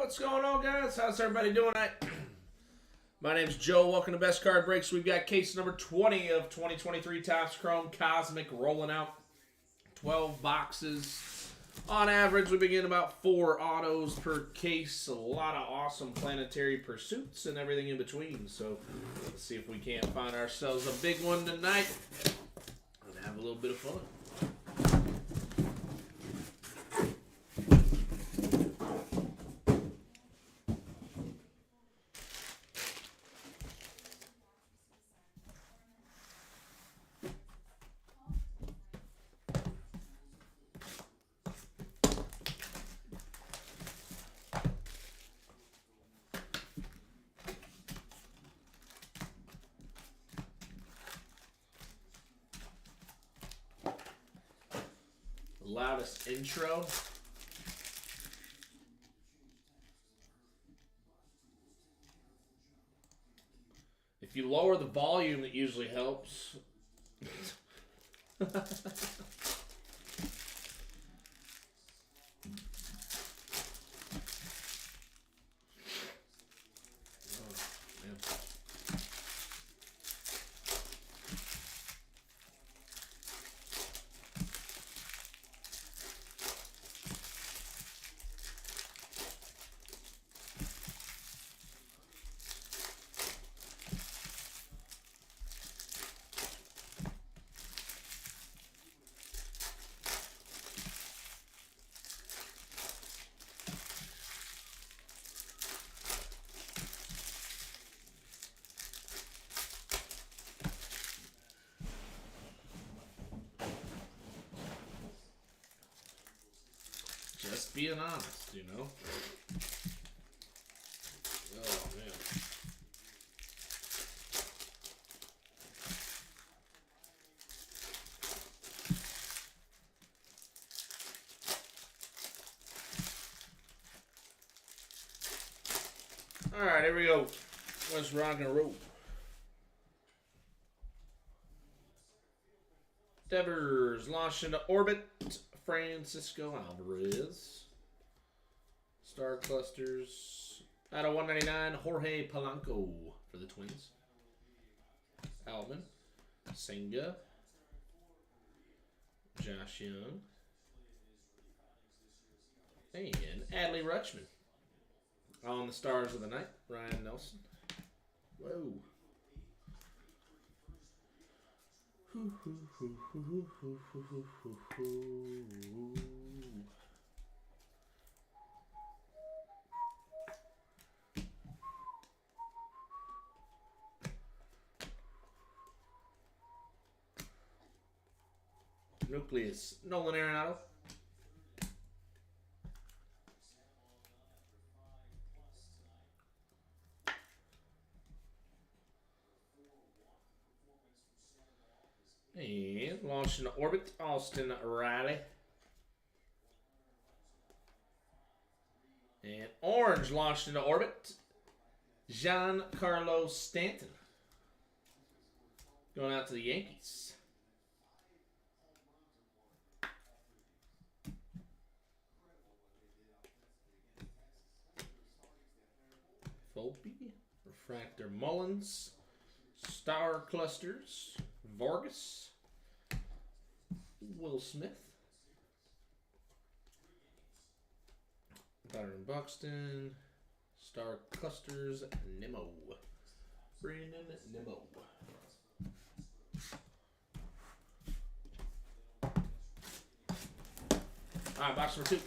What's going on, guys? How's everybody doing tonight? My name's Joe. Welcome to Best Card Breaks. We've got case number 20 of 2023 Topps Chrome Cosmic rolling out 12 boxes. On average, we begin about 4 autos per case. A lot of awesome planetary pursuits and everything in between. So let's see if we can't find ourselves a big one tonight and have a little bit of fun. Loudest intro. If you lower the volume, it usually helps. Just being honest, you know. Oh, man. All right, here we go. Let's rock and roll. Devers launched into orbit. Francisco Alvarez. Star Clusters. Out of 199, Jorge Polanco for the Twins. Alvin. Senga. Josh Young. And Adley Rutschman. On the Stars of the Night, Ryan Nelson. Whoa. Nucleus, Nolan Arenado. And launched into orbit, Austin Riley. And orange launched into orbit, Giancarlo Stanton. Going out to the Yankees. Volpe, Refractor Mullins, Star Clusters, Vargas, Will Smith, Byron Buxton, Star Clusters, Nimmo, Brandon Nimmo. All right, box number 2.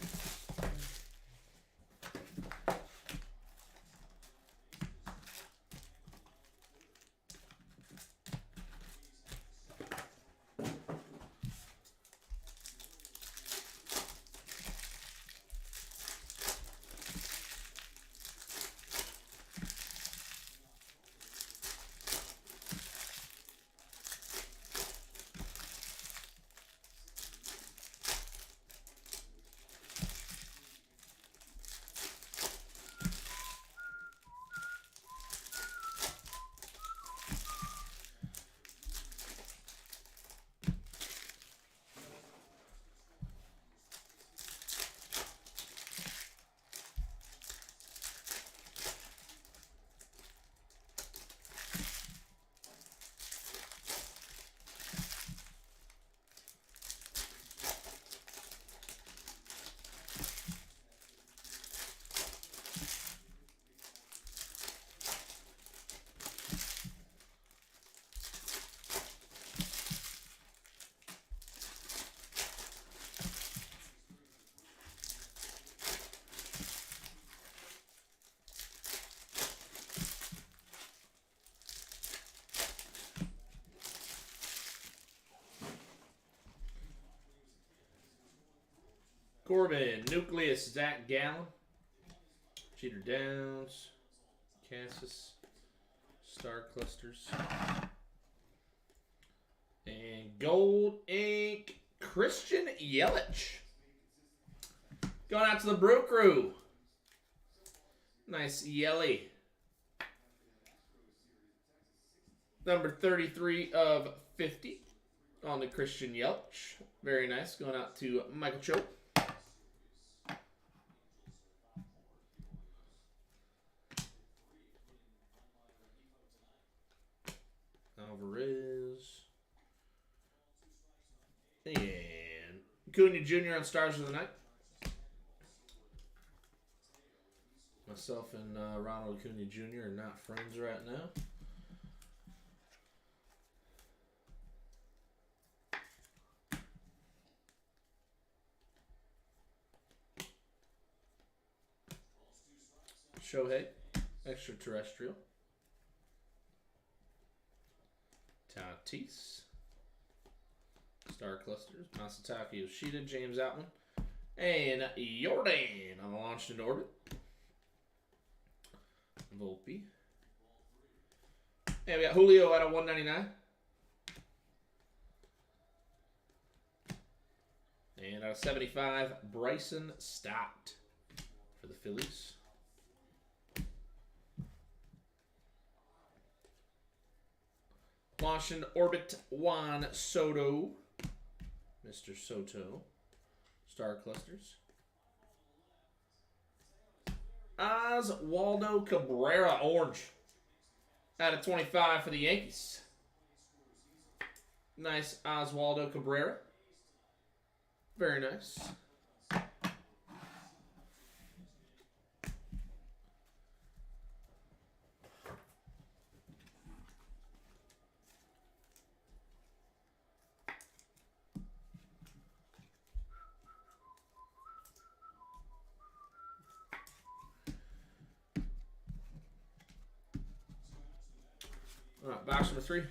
Corbin, Nucleus, Zach Gallen. Cheater Downs, Cassis, Star Clusters. And Gold Ink, Christian Yelich. Going out to the Brew Crew. Nice Yelly. Number 33 of 50 on the Christian Yelich. Very nice. Going out to Michael Cho. Alvarez. And Acuna Jr. on Stars of the Night. Myself and Ronald Acuna Jr. are not friends right now. Shohei, Extraterrestrial. Tatis. Star Clusters. Masataka Yoshida, James Outman. And Jordan on the launched into orbit. Volpe. And we got Julio out of 199. And out of 75, Bryson Stott for the Phillies. Launched into orbit, Juan Soto. Mr. Soto. Star Clusters. Oswaldo Cabrera, orange. Out of 25 for the Yankees. Nice Oswaldo Cabrera. Very nice. All right, box number 3.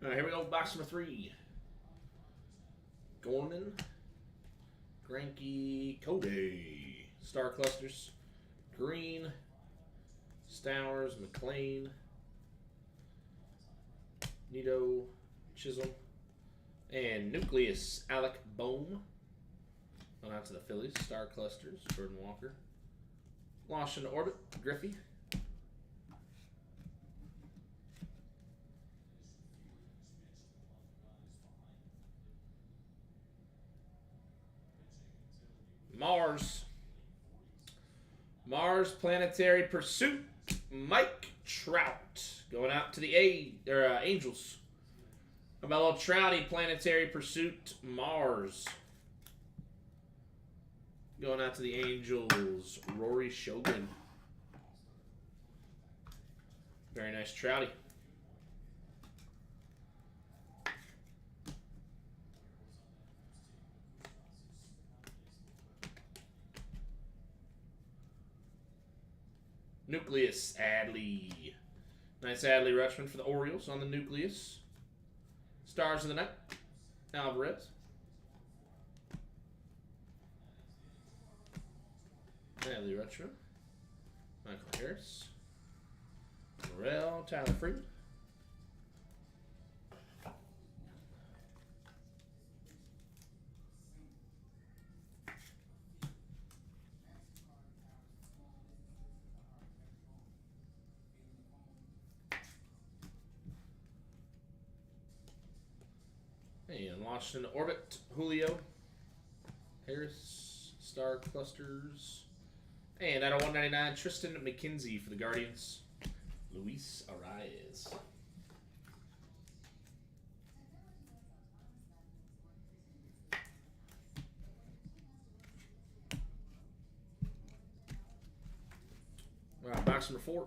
All right, here we go. Box number 3. Gorman, Greinke, Cody, Star Clusters, Green, Stowers, McLean, Nito, Chisholm, and Nucleus, Alec Bohm. On out to the Phillies, Star Clusters, Jordan Walker. Launched into orbit, Griffey. Mars Planetary Pursuit, Mike Trout. Going out to the Angels. Mellow Trouty Planetary Pursuit, Mars. Going out to the Angels, Rory Shogun. Very nice Trouty. Nucleus Adley. Nice Adley Rutschman for the Orioles on the Nucleus. Stars of the Night, Alvarez. Adley Rutschman. Michael Harris. Morel, Tyler Freeman. And launched into orbit, Julio. Harris, Star Clusters. And out of 199, Tristan McKenzie for the Guardians. Luis Arraez. All right, box number 4.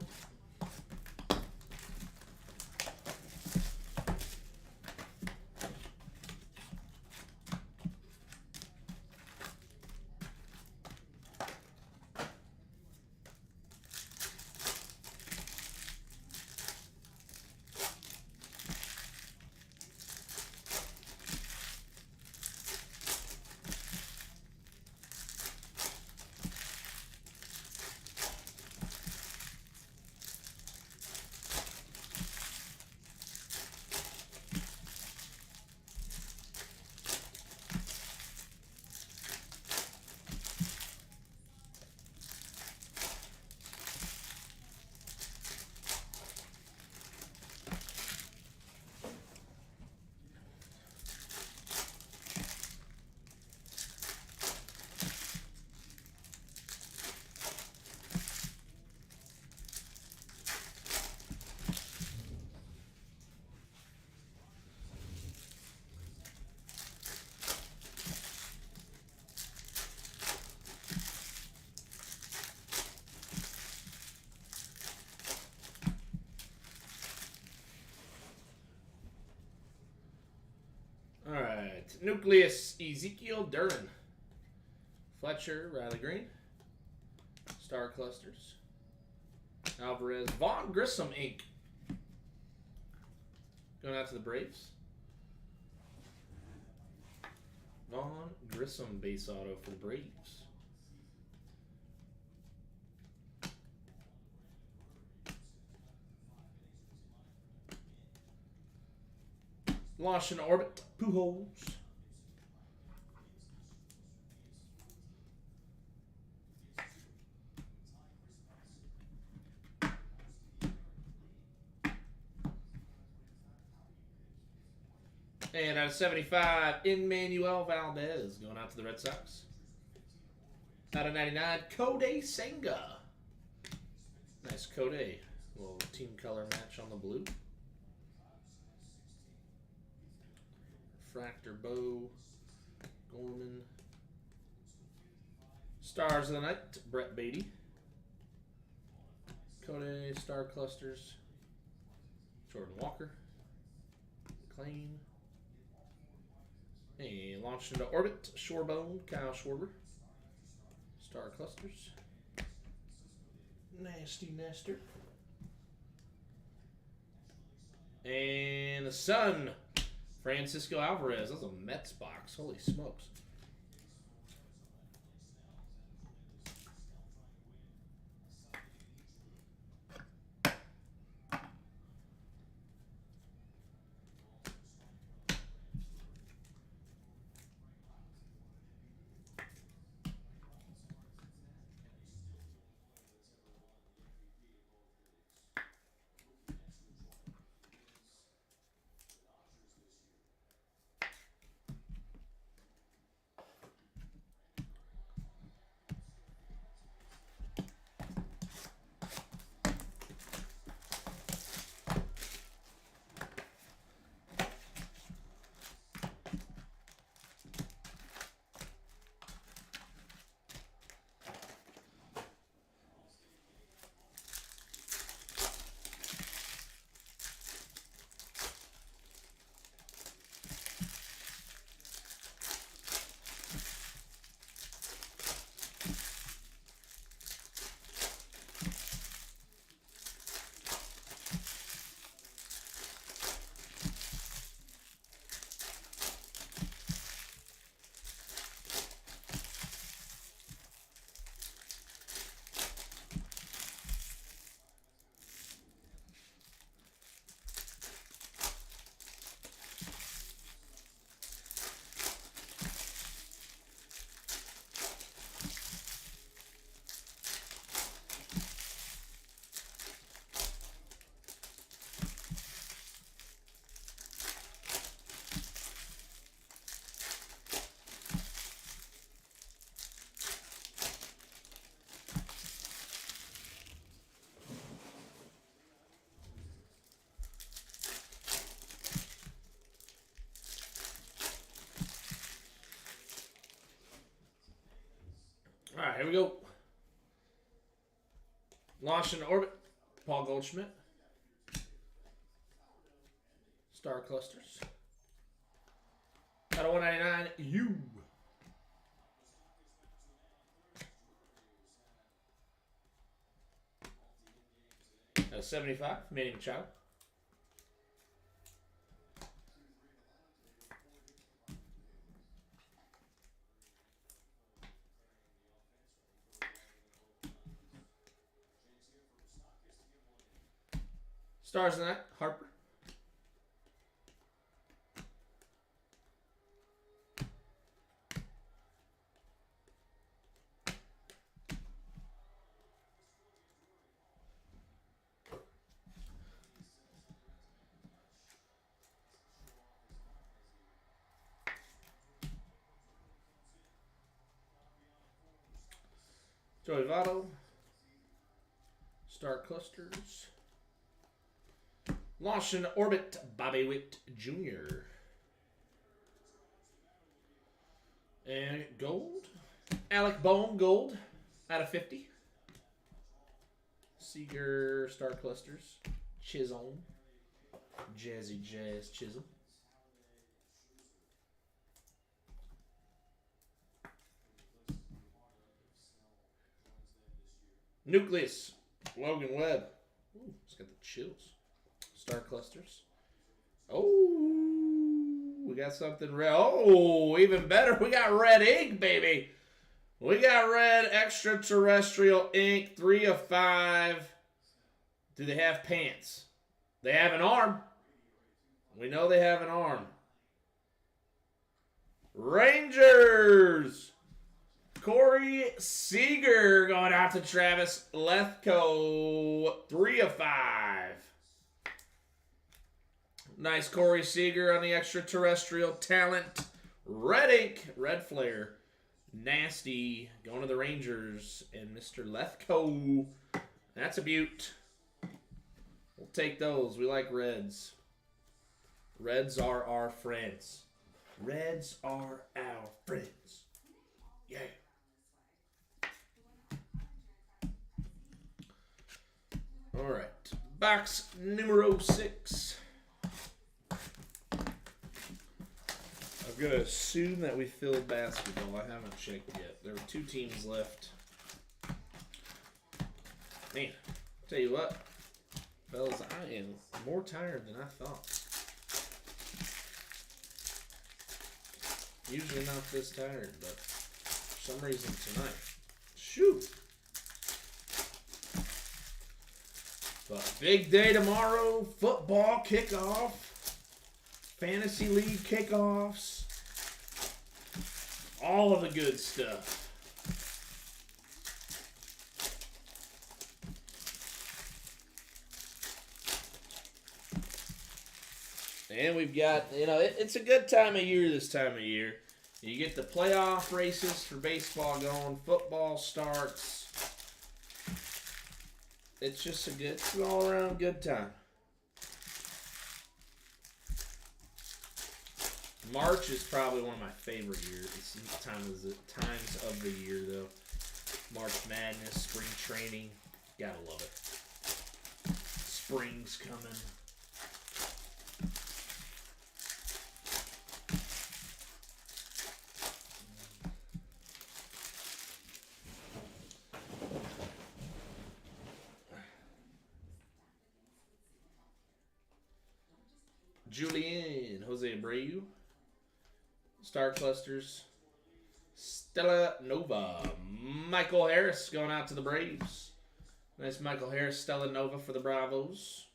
All right, Nucleus Ezekiel Duran. Fletcher, Riley Green. Star Clusters. Alvarez, Vaughn Grissom Inc. Going out to the Braves. Vaughn Grissom base auto for the Braves. Launch in orbit, Pujols. And out of 75, Emmanuel Valdez going out to the Red Sox. Out of 99, Kodai Senga. Nice Kodai. Little team color match on the blue. Fractor Bow. Gorman. Stars of the Night, Brett Beatty. Kodai, Star Clusters. Jordan Walker. McLean. And launched into orbit, Shorebone, Kyle Schwarber. Star Clusters. Nasty Nester. And the Sun, Francisco Alvarez. That's a Mets box. Holy smokes. here we go. Launch into orbit. Paul Goldschmidt. Star Clusters. Out of 199, you. 75, Manny Machado. Stars in that, Harper. Joey Votto. Star Clusters. Launch in orbit, Bobby Witt Jr. And gold. Alec Bohm, gold, out of 50. Seager, Star Clusters. Chisholm. Jazzy Jazz Chisholm. Nucleus, Logan Webb. Ooh, it's got the chills. Star Clusters. Oh, we got something red. Oh, even better. We got red ink, baby. We got red extraterrestrial ink. 3 of 5. Do they have pants? They have an arm. We know they have an arm. Rangers. Corey Seager going out to Travis Lethco. 3 of 5. Nice Corey Seager on the extraterrestrial talent. Red ink, red flare. Nasty going to the Rangers and Mr. Lethco. That's a beaut. We'll take those. We like reds. Reds are our friends. Reds are our friends. Yeah. All right. Box numero 6. I'm going to assume that we filled basketball. I haven't checked yet. There were 2 teams left. Man, tell you what, fellas, I am more tired than I thought. Usually not this tired, but for some reason tonight. Shoot. But big day tomorrow. Football kickoff. Fantasy League kickoffs. All of the good stuff. And we've got, it's a good time of year this time of year. You get the playoff races for baseball going. Football starts. It's just it's an all-around good time. March is probably one of my favorite times of the year, though. March Madness, spring training. Gotta love it. Spring's coming. Julian, Jose Abreu. Star Clusters. Stella Nova. Michael Harris going out to the Braves. Nice Michael Harris, Stella Nova for the Bravos.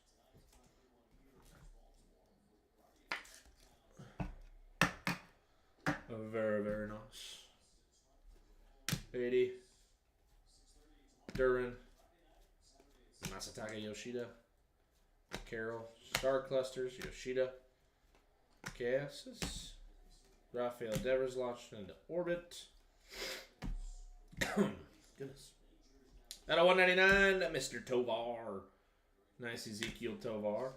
Very, very nice. 80. Duran. Masataka Yoshida. Carroll. Star Clusters. Yoshida. Cassis. Rafael Devers launched into orbit. Goodness. Out of 199, Mr. Tovar. Nice Ezekiel Tovar.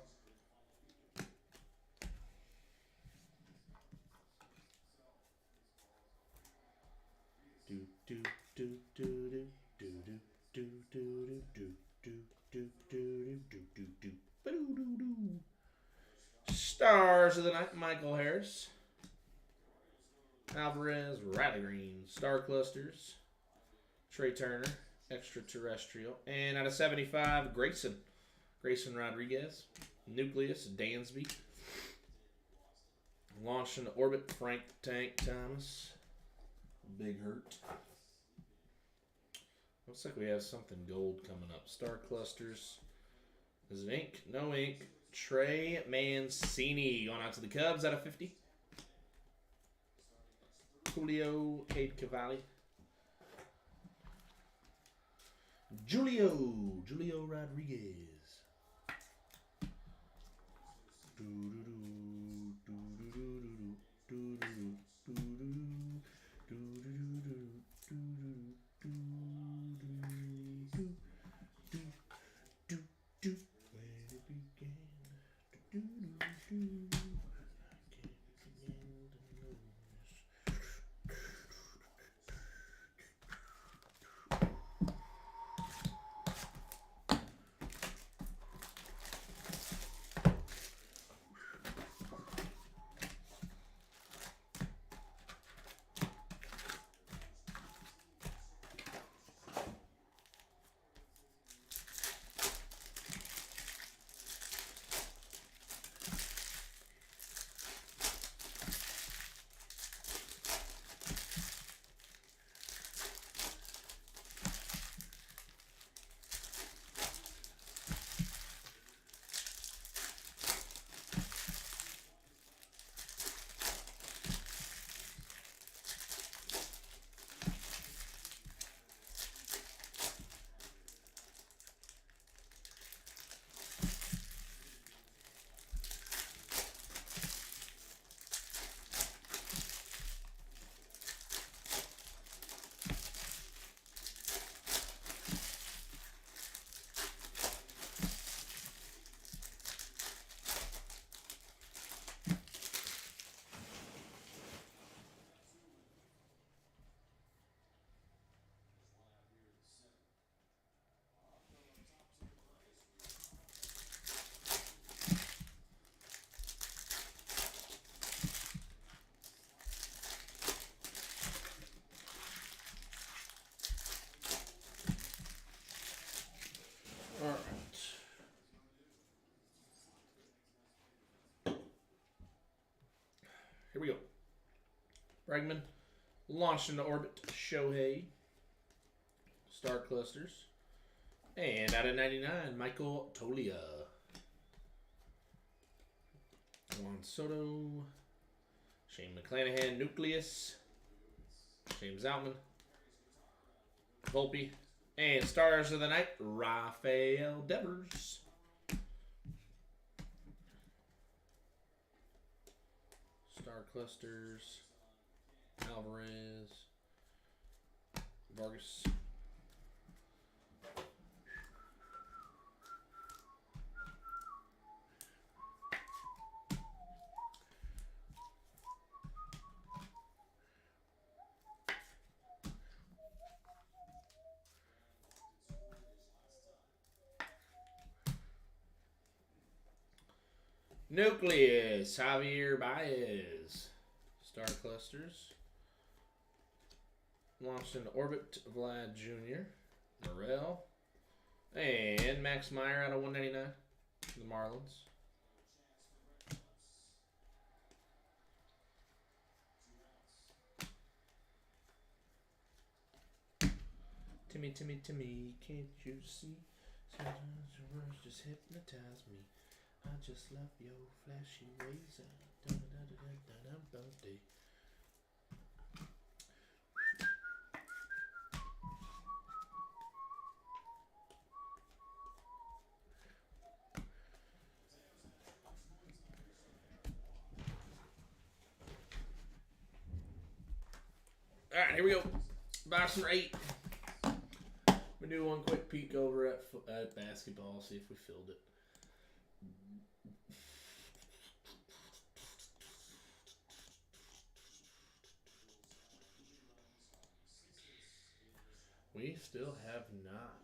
Do, do, do, do. Stars of the Night, Michael Harris. Alvarez, Riley Green. Star Clusters. Trey Turner, Extraterrestrial. And out of 75, Grayson. Grayson Rodriguez. Nucleus, Dansby. Launched into orbit, Frank Tank Thomas. Big Hurt. Looks like we have something gold coming up. Star Clusters. Is it ink? No ink. Trey Mancini going out to the Cubs out of 50. Julio, Cade Cavalli. Julio Rodriguez. All right. Here we go. Bregman. Launched into orbit. Shohei. Star Clusters. And out of 99, Michael Tolia. Juan Soto. Shane McClanahan. Nucleus. James Outman. Volpe. And Stars of the Night, Rafael Devers. Star Clusters, Alvarez, Vargas. Nucleus, Javier Baez. Star Clusters. Launched into orbit, Vlad Jr. Morel. And Max Meyer out of 199. The Marlins. Timmy, can't you see? Sometimes your words just hypnotize me. I just love your flashy ways. All right, here we go. Box number 8. We do one quick peek over at basketball, see if we filled it. We still have not.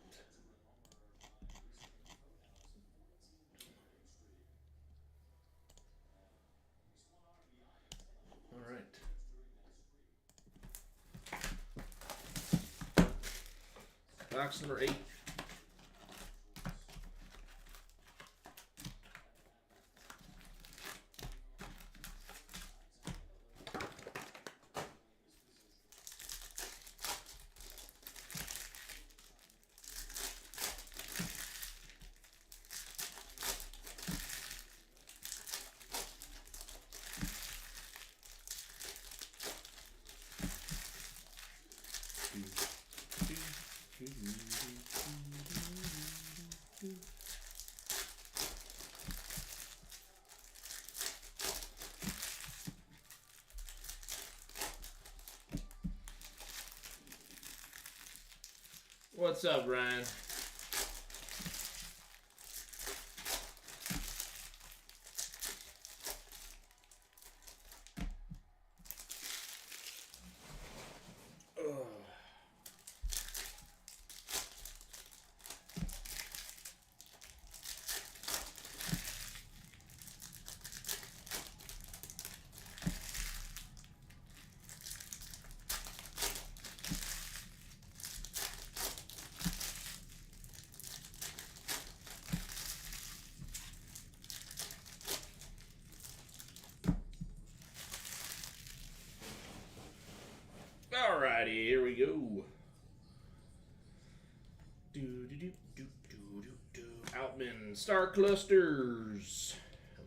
Box number 8. What's up, Ryan? Alrighty, here we go. Outman, Star Clusters,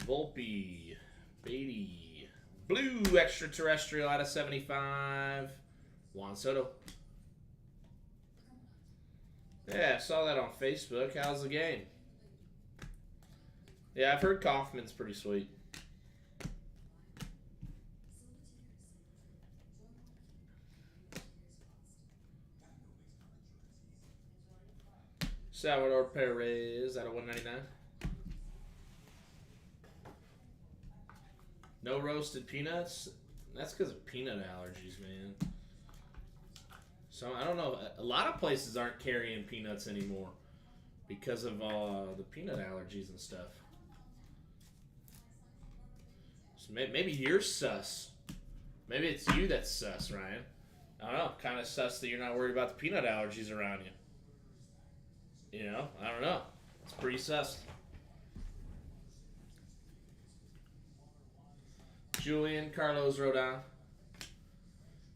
Volpe, Beatty, Blue Extraterrestrial out of 75, Juan Soto. Yeah, I saw that on Facebook. How's the game? Yeah, I've heard Kaufman's pretty sweet. Salvador Perez out of 199. No roasted peanuts? That's because of peanut allergies, man. So, I don't know. A lot of places aren't carrying peanuts anymore because of the peanut allergies and stuff. So maybe you're sus. Maybe it's you that's sus, Ryan. I don't know. Kind of sus that you're not worried about the peanut allergies around you. You know, I don't know. It's pretty sus. Julian Carlos Rodon.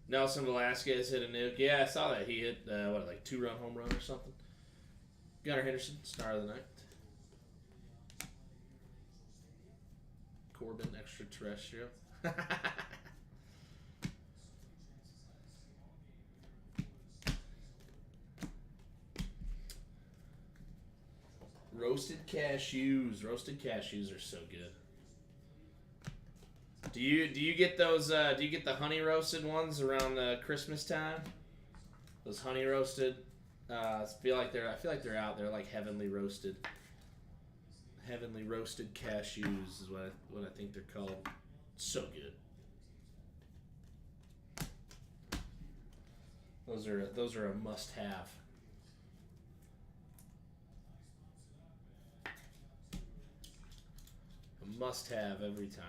Nelson Velasquez hit a nuke. Yeah, I saw that. He hit, like 2-run home run or something. Gunnar Henderson, star of the night. Corbin, extraterrestrial. Roasted cashews. Roasted cashews are so good. Do you get those? Do you get the honey roasted ones around Christmas time? Those honey roasted. I feel like they're out there, like heavenly roasted. Heavenly roasted cashews is what I think they're called. So good. Those are a must have. A must have every time.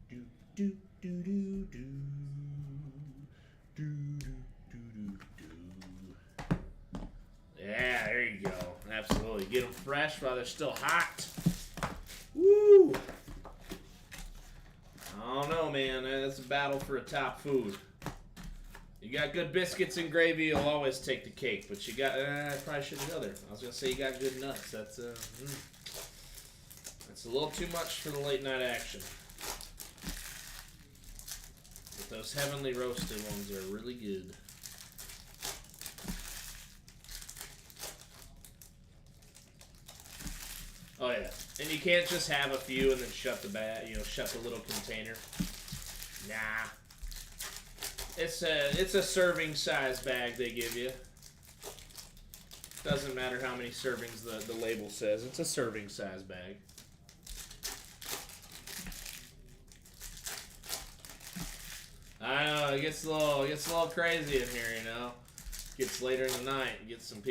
Do do do do do do do do. Yeah, there you go. Absolutely, get them fresh while they're still hot. Woo! I don't know, man. That's a battle for a top food. You got good biscuits and gravy, you'll always take the cake. But you got, I probably shouldn't go there. I was gonna say you got good nuts. That's a little too much for the late night action. But those heavenly roasted ones are really good. Oh yeah, and you can't just have a few and then shut the shut the little container. Nah. It's a serving size bag they give you. Doesn't matter how many servings the label says. It's a serving size bag. I know, it gets a little crazy in here, you know. Gets later in the night, get some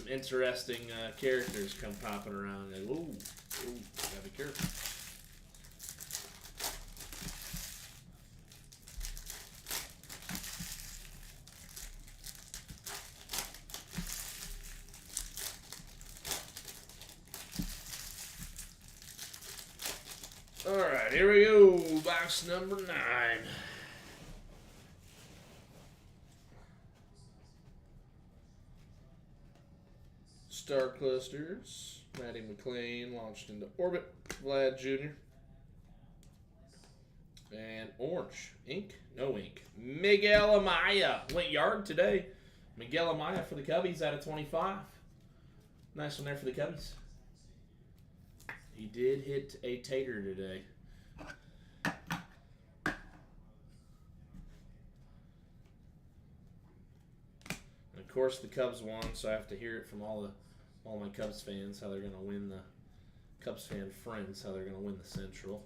interesting characters come popping around. Like, ooh, gotta be careful. All right, here we go. Box number 9. Star Clusters. Matty McLean launched into orbit. Vlad Jr. And orange. Ink? No ink. Miguel Amaya. Went yard today. Miguel Amaya for the Cubbies out of 25. Nice one there for the Cubbies. He did hit a tater today. And of course, the Cubs won, so I have to hear it from all my Cubs fans how they're going to win the Cubs fan friends how they're going to win the Central.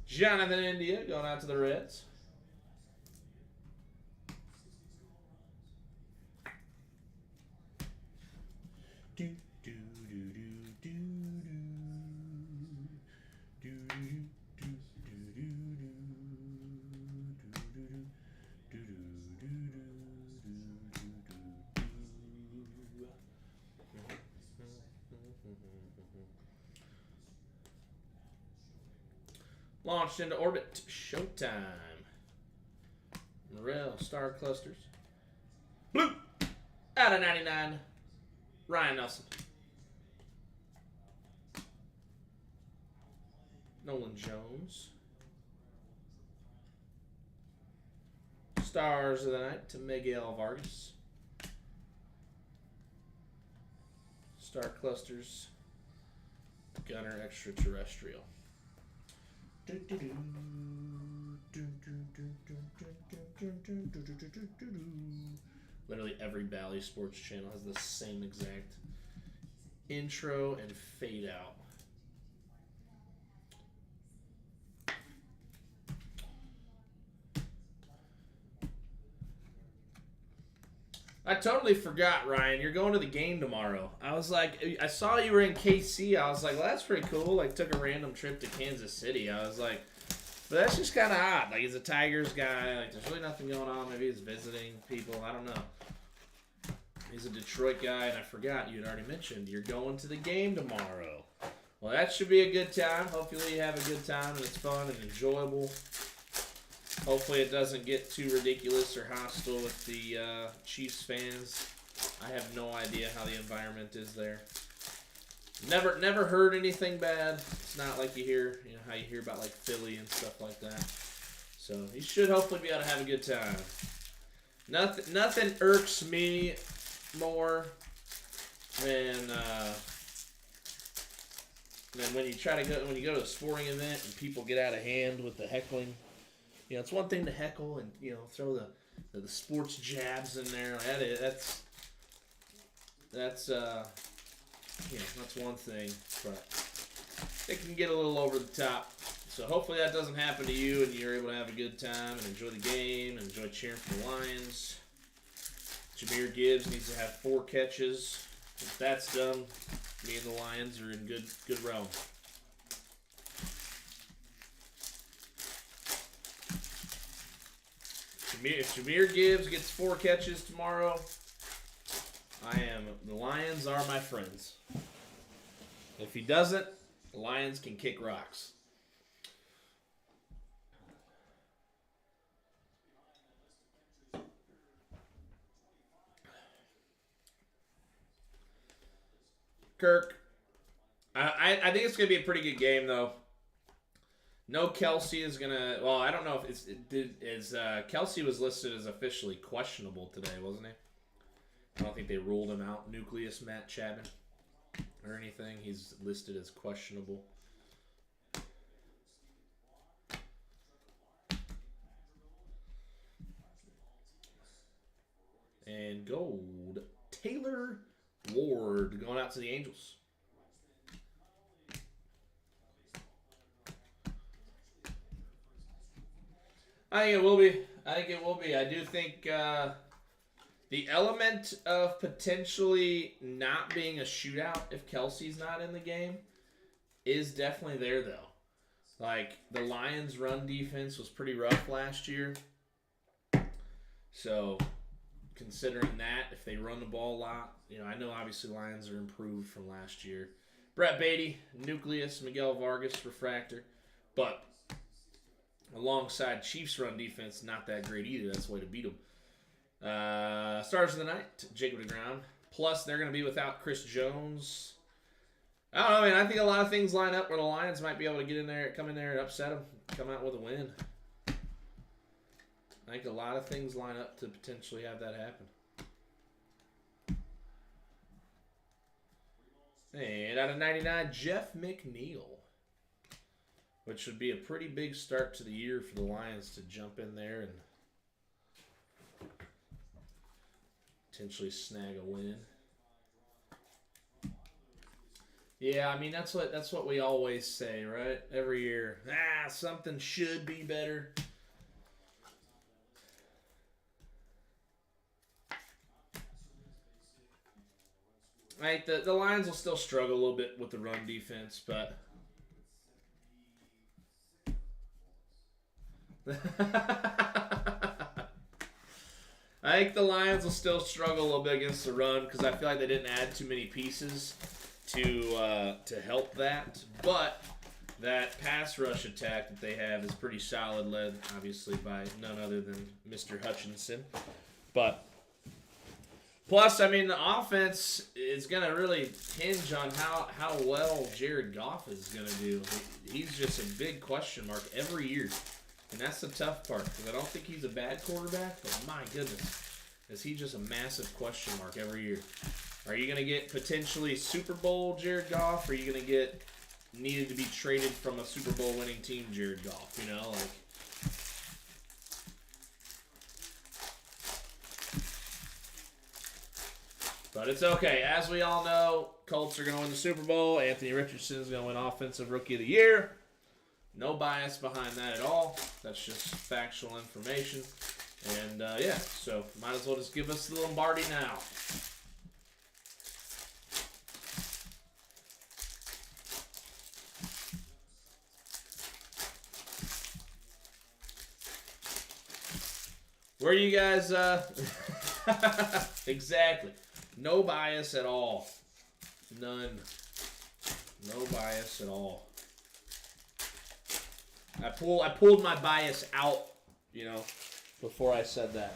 Jonathan India going out to the Reds. Do do do do do do do do Launched into orbit. Showtime. Morel Star Clusters. Blue. Out of 99. Ryan Nelson. Nolan Jones. Stars of the Night to Miguel Vargas. Star Clusters. Gunner Extraterrestrial. Literally every Bally Sports channel has the same exact intro and fade out. I totally forgot, Ryan. You're going to the game tomorrow. I was like, I saw you were in KC. I was like, well, that's pretty cool. Like, took a random trip to Kansas City. I was like, but that's just kind of odd. Like, he's a Tigers guy. Like, there's really nothing going on. Maybe he's visiting people. I don't know. He's a Detroit guy, and I forgot you had already mentioned you're going to the game tomorrow. Well, that should be a good time. Hopefully you have a good time and it's fun and enjoyable. Hopefully it doesn't get too ridiculous or hostile with the Chiefs fans. I have no idea how the environment is there. Never heard anything bad. It's not like you hear, how you hear about like Philly and stuff like that. So you should hopefully be able to have a good time. Nothing irks me more than when you go to a sporting event and people get out of hand with the heckling. It's one thing to heckle and throw the sports jabs in there. That's one thing, but it can get a little over the top. So hopefully that doesn't happen to you and you're able to have a good time and enjoy the game and enjoy cheering for the Lions. Jahmyr Gibbs needs to have 4 catches. If that's done, me and the Lions are in good realm. If Jahmyr Gibbs gets 4 catches tomorrow, the Lions are my friends. If he doesn't, the Lions can kick rocks. Kirk, I think it's going to be a pretty good game, though. No Kelsey is going to... Well, I don't know if Kelsey was listed as officially questionable today, wasn't he? I don't think they ruled him out. Nucleus Matt Chapman or anything. He's listed as questionable. And gold. Taylor Ward going out to the Angels. I think it will be. I do think the element of potentially not being a shootout if Kelsey's not in the game is definitely there, though. Like, the Lions' run defense was pretty rough last year. So, considering that, if they run the ball a lot, I know obviously Lions are improved from last year. Brett Beatty, Nucleus, Miguel Vargas, Refractor. But alongside Chiefs' run defense, not that great either. That's the way to beat them. Stars of the night, Jacob DeGrom. Plus, they're going to be without Chris Jones. I don't know, man. I think a lot of things line up where the Lions might be able to get in there, come in there and upset them, come out with a win. I think a lot of things line up to potentially have that happen. And out of 99, Jeff McNeil. Which would be a pretty big start to the year for the Lions to jump in there and potentially snag a win. Yeah, I mean that's what we always say, right? Every year, something should be better. Right, the Lions will still struggle a little bit with the run defense, but I think the Lions will still struggle a little bit against the run because I feel like they didn't add too many pieces to help that. But that pass rush attack that they have is pretty solid, led obviously by none other than Mr. Hutchinson. But plus, I mean, the offense is going to really hinge on how well Jared Goff is going to do. He's just a big question mark every year. And that's the tough part, because I don't think he's a bad quarterback, but my goodness, is he just a massive question mark every year. Are you going to get potentially Super Bowl Jared Goff, or are you going to get needed to be traded from a Super Bowl winning team Jared Goff, you know? But it's okay. As we all know, Colts are going to win the Super Bowl. Anthony Richardson is going to win Offensive Rookie of the Year. No bias behind that at all. That's just factual information. And, yeah, so might as well just give us the Lombardi now. Where you guys, exactly. No bias at all. None. No bias at all. I pulled my bias out, you know, before I said that.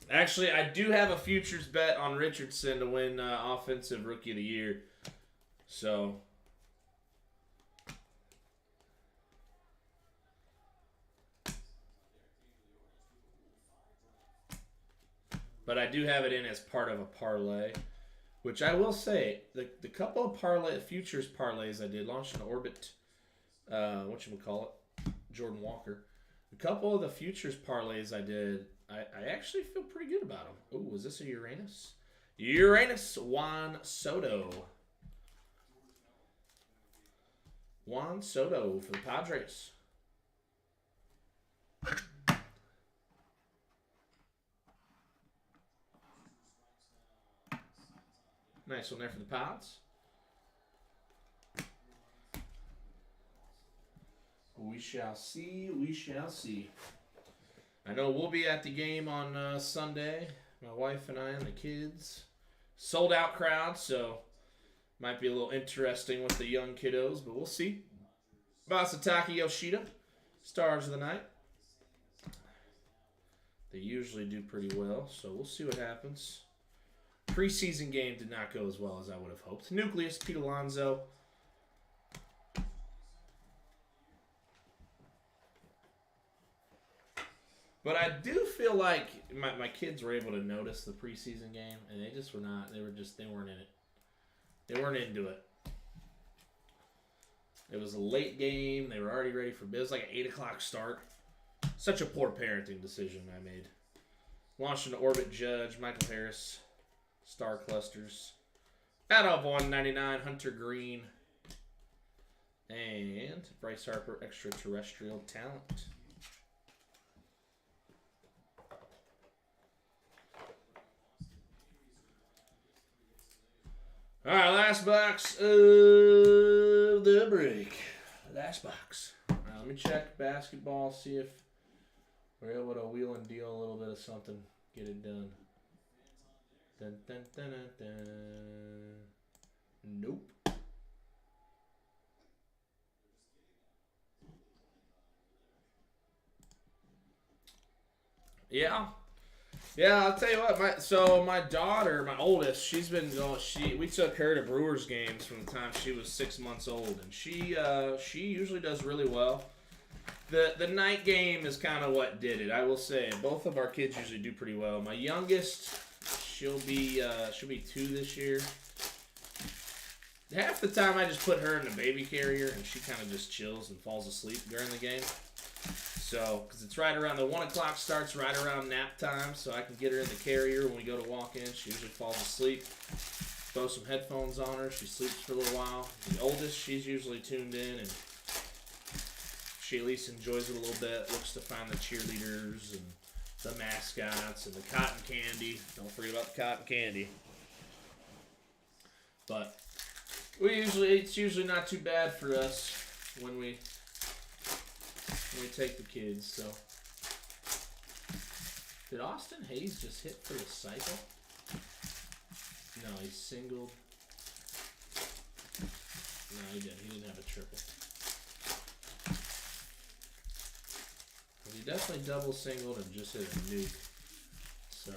Actually, I do have a futures bet on Richardson to win Offensive Rookie of the Year. So, but I do have it in as part of a parlay, which I will say, the couple of futures parlays I did, launched an Orbit, Jordan Walker. A couple of the futures parlays I did, I actually feel pretty good about them. Oh, was this a Uranus? Uranus Juan Soto. Juan Soto for the Padres. Nice one there for the Pods. We shall see. We shall see. I know we'll be at the game on Sunday. My wife and I and the kids. Sold out crowd, so might be a little interesting with the young kiddos, but we'll see. Masataka Yoshida, Stars of the Night. They usually do pretty well, so we'll see what happens. Preseason game did not go as well as I would have hoped. Nucleus, Pete Alonso. But I do feel like my kids were able to notice the preseason game, and they just were not. They weren't in it. They weren't into it. It was a late game. They were already ready for bed. It was like an 8 o'clock start. Such a poor parenting decision I made. Launched an Orbit Judge, Michael Harris, Star Clusters. Out of 199, Hunter Green. And Bryce Harper, Extraterrestrial Talent. All right, last box of the break. Last box. All right, let me check basketball, see if we're able to wheel and deal a little bit of something. Get it done. Dun, dun, dun, dun, dun. Nope. Yeah. Yeah, I'll tell you what. My daughter, my oldest, she's been going. We took her to Brewers games from the time she was 6 months old, and she usually does really well. The night game is kind of what did it. I will say both of our kids usually do pretty well. My youngest, she'll be 2 this year. Half the time I just put her in the baby carrier and she kind of just chills and falls asleep during the game. So, because it's right around the 1 o'clock starts right around nap time, so I can get her in the carrier when we go to walk in. She usually falls asleep. Throw some headphones on her. She sleeps for a little while. The oldest, she's usually tuned in and she at least enjoys it a little bit. Looks to find the cheerleaders and the mascots and the cotton candy. Don't forget about the cotton candy. But it's usually not too bad for us when we take the kids. So, did Austin Hayes just hit for the cycle? No, he singled. No, he didn't. He didn't have a triple. He definitely double singled and just hit a nuke. So.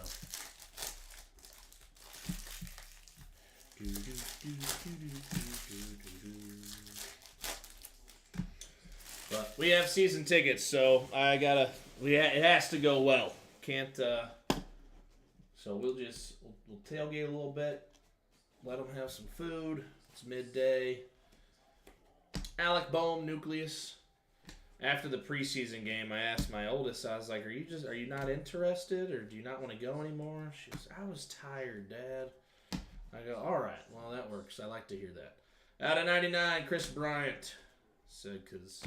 But we have season tickets, so it has to go well. Can't. So we'll tailgate a little bit. Let them have some food. It's midday. Alec Boehm, Nucleus. After the preseason game, I asked my oldest, I was like, are you not interested, or do you not want to go anymore? She was, I was tired, Dad. I go, all right, well, that works. I like to hear that. Out of 99, Chris Bryant said, because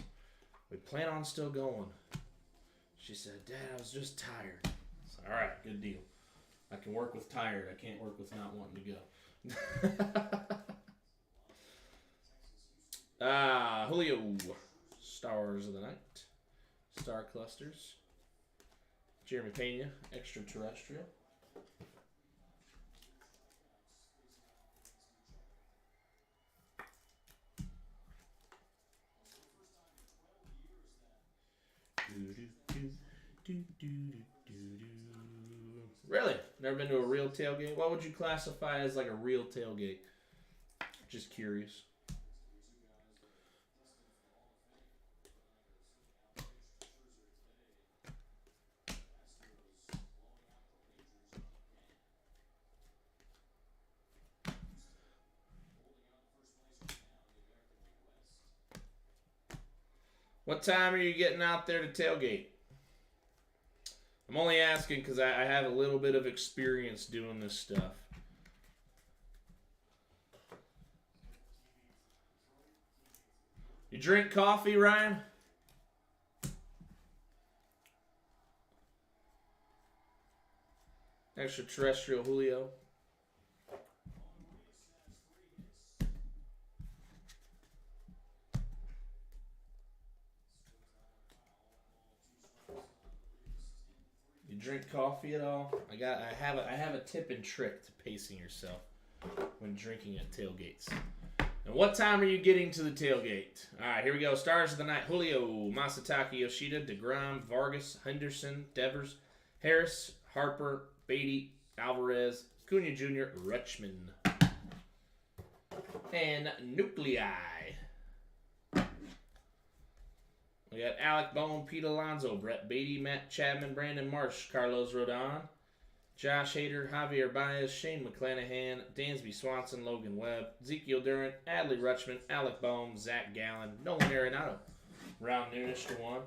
we plan on still going. She said, Dad, I was just tired. I said, all right, good deal. I can work with tired. I can't work with not wanting to go. Julio. Stars of the Night. Star Clusters. Jeremy Pena. Extraterrestrial. Really? Never been to a real tailgate? What would you classify as like a real tailgate? Just curious. What time are you getting out there to tailgate? I'm only asking because I have a little bit of experience doing this stuff. You drink coffee, Ryan? Extraterrestrial Julio. Drink coffee at all? I have a tip and trick to pacing yourself when drinking at tailgates. And what time are you getting to the tailgate? All right, here we go. Stars of the Night: Julio, Masataka Yoshida, DeGrom, Vargas, Henderson, Devers, Harris, Harper, Beatty, Alvarez, Cunha Jr., Rutschman, and Nuclei. We got Alec Boehm, Pete Alonso, Brett Beatty, Matt Chapman, Brandon Marsh, Carlos Rodon, Josh Hader, Javier Baez, Shane McClanahan, Dansby Swanson, Logan Webb, Ezekiel Durant, Adley Rutschman, Alec Boehm, Zach Gallen, Nolan Arenado, Ron Nunish to 1.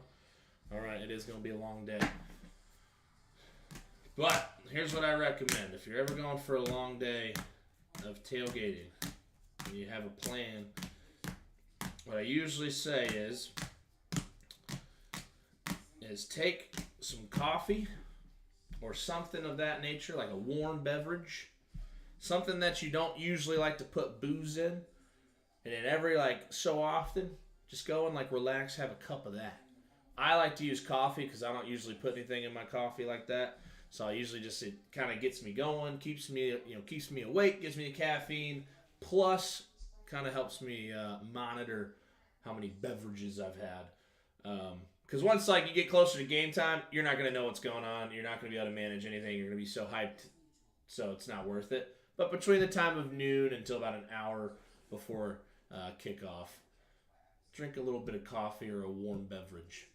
All right, it is going to be a long day. But here's what I recommend. If you're ever going for a long day of tailgating and you have a plan, what I usually say is take some coffee or something of that nature, like a warm beverage, something that you don't usually like to put booze in, and then every so often, just go and relax, have a cup of that. I like to use coffee because I don't usually put anything in my coffee like that, so I usually just, it kind of gets me going, keeps me awake, gives me the caffeine, plus kind of helps me monitor how many beverages I've had. Because once like you get closer to game time, you're not going to know what's going on. You're not going to be able to manage anything. You're going to be so hyped, so it's not worth it. But between the time of noon until about an hour before kickoff, drink a little bit of coffee or a warm beverage.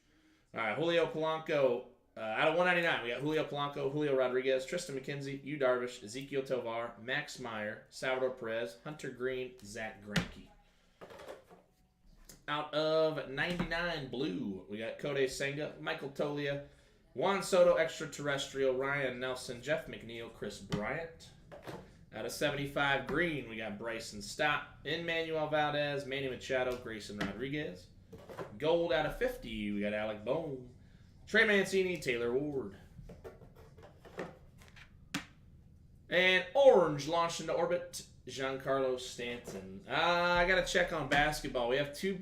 All right, Julio Polanco. Out of 199, we got Julio Polanco, Julio Rodriguez, Tristan McKenzie, Yu Darvish, Ezekiel Tovar, Max Meyer, Salvador Perez, Hunter Green, Zach Greinke. Out of 99 blue, we got Kodai Senga, Michael Tolia, Juan Soto Extraterrestrial, Ryan Nelson, Jeff McNeil, Chris Bryant. Out of 75 green, we got Bryson Stott, Emmanuel Valdez, Manny Machado, Grayson Rodriguez. Gold out of 50, we got Alec Bohm, Trey Mancini, Taylor Ward. And orange launched into orbit, Giancarlo Stanton. I gotta check on basketball. We have two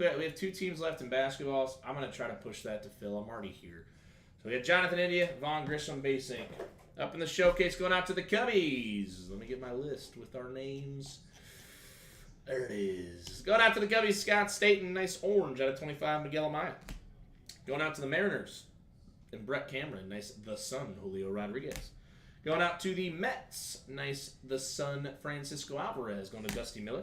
teams left in basketball. So I'm gonna try to push that to Phil. I'm already here. So we got Jonathan India, Vaughn Grissom, Base Inc. Up in the showcase, going out to the Cubbies. Let me get my list with our names. There it is. Going out to the Cubbies, Scott Staten, nice orange out of 25, Miguel Amaya. Going out to the Mariners, and Brett Cameron, nice the Sun, Julio Rodriguez. Going out to the Mets, nice the Sun, Francisco Alvarez. Going to Dusty Miller.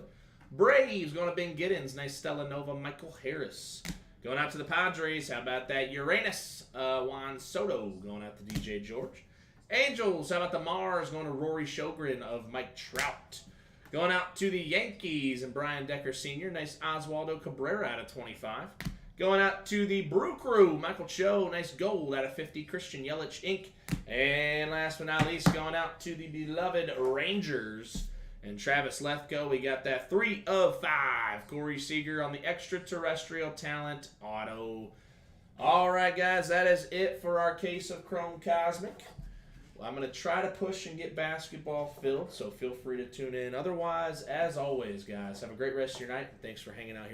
Braves, going to Ben Giddens, nice Stella Nova, Michael Harris. Going out to the Padres, how about that Uranus, Juan Soto. Going out to DJ George. Angels, how about the Mars, going to Rory Sjogren of Mike Trout. Going out to the Yankees and Brian Decker Sr., nice Oswaldo Cabrera out of 25. Going out to the Brew Crew, Michael Cho, nice gold out of 50, Christian Yelich, Inc. And last but not least, going out to the beloved Rangers and Travis Lethco. We got that 3 of 5, Corey Seager on the Extraterrestrial Talent Auto. All right, guys, that is it for our case of Chrome Cosmic. Well, I'm going to try to push and get basketball filled, so feel free to tune in. Otherwise, as always, guys, have a great rest of your night. Thanks for hanging out here.